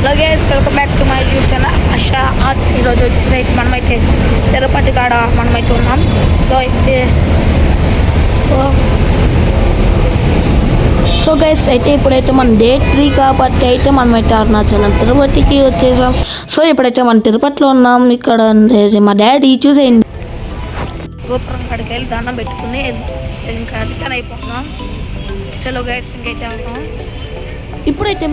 Hello guys, welcome back to my YouTube channel ASHA arts. ఈరోజు వచ్చేసి మనమైతే తిరుపతి కాడ మనమైతే ఉన్నాం. సో గైస్ అయితే ఇప్పుడైతే మన డే 3 కాబట్టి అయితే మనమైతే అరుణాచలం తిరుపతికి వచ్చేసాం. సో ఇప్పుడైతే మన తిరుపతిలో ఉన్నాం. ఇక్కడ మా డాడీ చూసేయండి, గోపురం కాడికి వెళ్ళి దండం పెట్టుకుని ఇంకా రిటర్న్ అయిపోతున్నాం. చలో గైస్, ఇంకైతే వెళ్తాం. ఇప్పుడైతే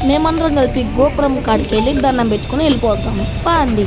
మేమందరం కలిపి గోపురం కాడికి వెళ్ళి దండం పెట్టుకుని వెళ్ళిపోతాము. అండి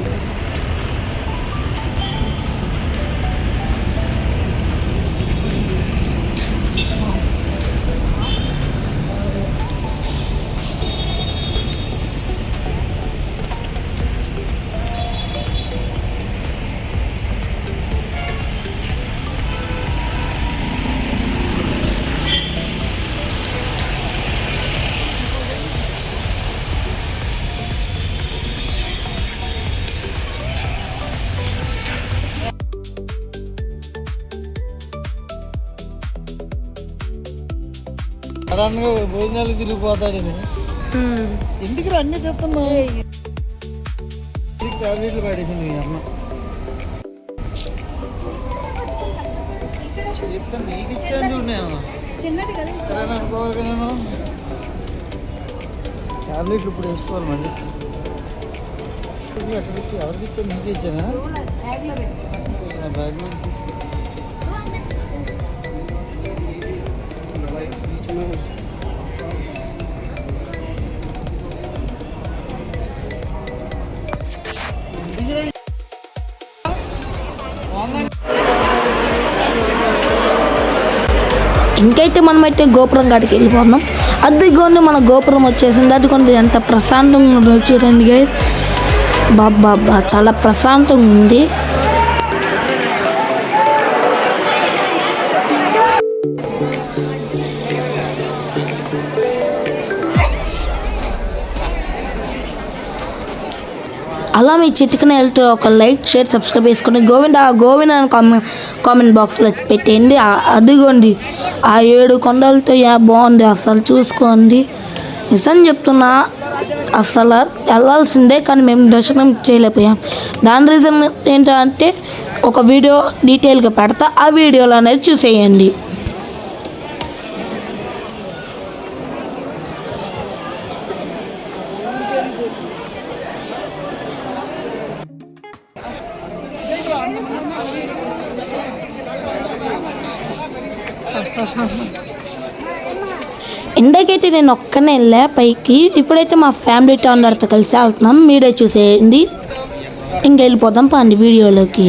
భోజనాలు తిరిగిపోతాడు. ఇంటికి అన్ని తెస్తున్నా టాబ్లెట్లు పడేసింది మీ అమ్మ. చెప్తాను నీకు ఇచ్చాను చూడు, నేను అనుకోవాలి కదా. నేను టాబ్లెట్లు ఇప్పుడు వేసుకోవాలి మళ్ళీ. అక్కడ ఇచ్చి ఎవరికి ఇచ్చాను? నీకు ఇచ్చానా? బ్యాగ్లో ఇంకైతే మనమైతే గోపురం కాడికి వెళ్ళిపోతున్నాం. అదిగోండి మన గోపురం వచ్చేసింది. అదిగోండి ఎంత ప్రశాంతంగా ఉందో చూడండి గైస్. బాబా చాలా ప్రశాంతంగా ఉంది. అలా మీ చిటికన వెళ్తూ ఒక లైక్, షేర్, సబ్స్క్రైబ్ చేసుకుని గోవింద అని కామెంట్ బాక్స్లో పెట్టేయండి. అదిగోండి ఆ 7 కొండలతో బాగుంది, అసలు చూసుకోండి. నిజం చెప్తున్నా, అసలు వెళ్ళాల్సిందే కానీ మేము దర్శనం చేయలేకపోయాం. దాని రీజన్ ఏంటంటే ఒక వీడియో డీటెయిల్గా పెడతా, ఆ వీడియోలో అనేది చూసేయండి. ఇండకైతే నేను ఒక్కనే వెళ్ళా పైకి. ఇప్పుడైతే మా ఫ్యామిలీతో అందరితో కలిసి వెళ్తున్నాం. మీరే చూసేయండి. ఇంక వెళ్ళిపోదాం పండి వీడియోలోకి.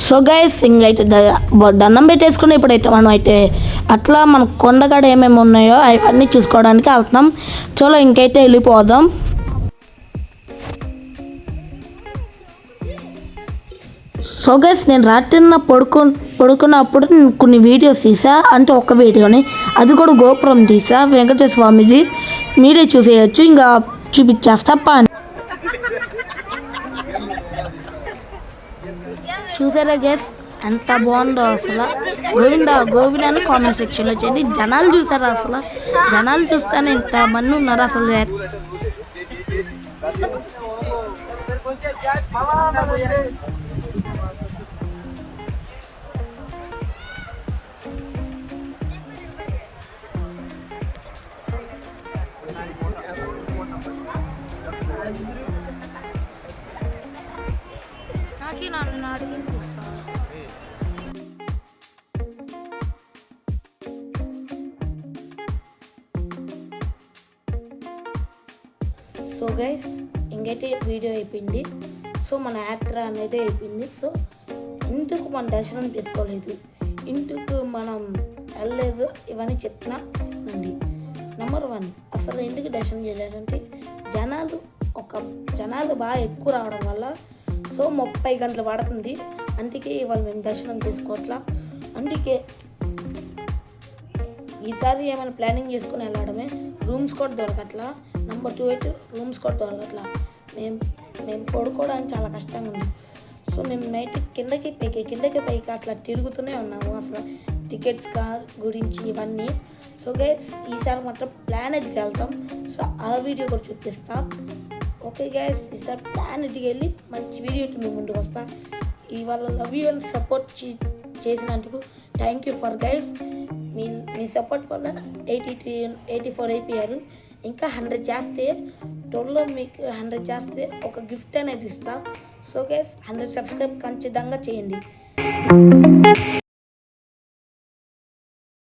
సో గైస్, ఇంకైతే దండం పెట్టేసుకుని ఇప్పుడైతే మనం అయితే అట్లా మన కొండగాడ ఏమేమి ఉన్నాయో అవన్నీ చూసుకోవడానికి వెళ్తున్నాం. చలో ఇంకైతే వెళ్ళిపోదాం. సో గైస్, నేను రాత్రి పడుకున్నప్పుడు నేను కొన్ని వీడియోస్ తీసా. అంటే ఒక వీడియోని, అది కూడా గోపురం తీసా, వెంకటేశ్వర స్వామిది. మీరే చూసేయచ్చు. ఇంకా చూపించేస్తా పాని. చూసారా గైస్ ఎంత బాగుందో అసలు. గోవింద అని కామెంట్ సెక్షన్లో చేయండి. జనాలు చూసారా? అసలు జనాలు చూస్తేనే ఇంతమంది ఉన్నారు అసలు. సో గైస్, ఇంకైతే వీడియో అయిపోయింది. సో మన యాత్ర అనేది అయిపోయింది. సో ఇందుకు మన దర్శనం చేసుకోలేదు, ఇందుకు మనం వెళ్ళలేదు, ఇవన్నీ చెప్తున్నానండి. నెంబర్ 1, అసలు ఇంటికి దర్శనం చేయలేదంటే జనాలు బాగా ఎక్కువ రావడం వల్ల సో 30 గంటలు పడుతుంది. అందుకే ఇవాళ మేము దర్శనం చేసుకోవట్లా. అందుకే ఈసారి ఏమైనా ప్లానింగ్ చేసుకుని వెళ్ళడమే. రూమ్స్ కూడా దొరకట్లా. నెంబర్ 2 అయితే రూమ్స్ కూడా దొరకట్లా. మేము పడుకోవడానికి చాలా కష్టంగా ఉంది. సో మేము నైట్ కిందకి పైకి అట్లా తిరుగుతూనే ఉన్నాము అసలు టికెట్స్ గురించి ఇవన్నీ. సో గైస్ ఈసారి మాత్రం ప్లానెట్కి వెళ్తాం. సో ఆ వీడియో కూడా చూపిస్తా. ఓకే గైస్, ఈసారి ప్లానెట్కి వెళ్ళి మంచి వీడియోతో మీ ముందుకు వస్తా. ఇవాళ లవ్ యూ అండ్ సపోర్ట్ చేసినందుకు thank you for guys. Me support వల్ల 84 అయిపోయారు. ఇంకా 100 చేస్తే టోటల్లో మీకు 100 చేస్తే ఒక గిఫ్ట్ అనేది ఇస్తా. సో గైస్ 100 సబ్స్క్రైబ్ ఖచ్చితంగా చేయండి.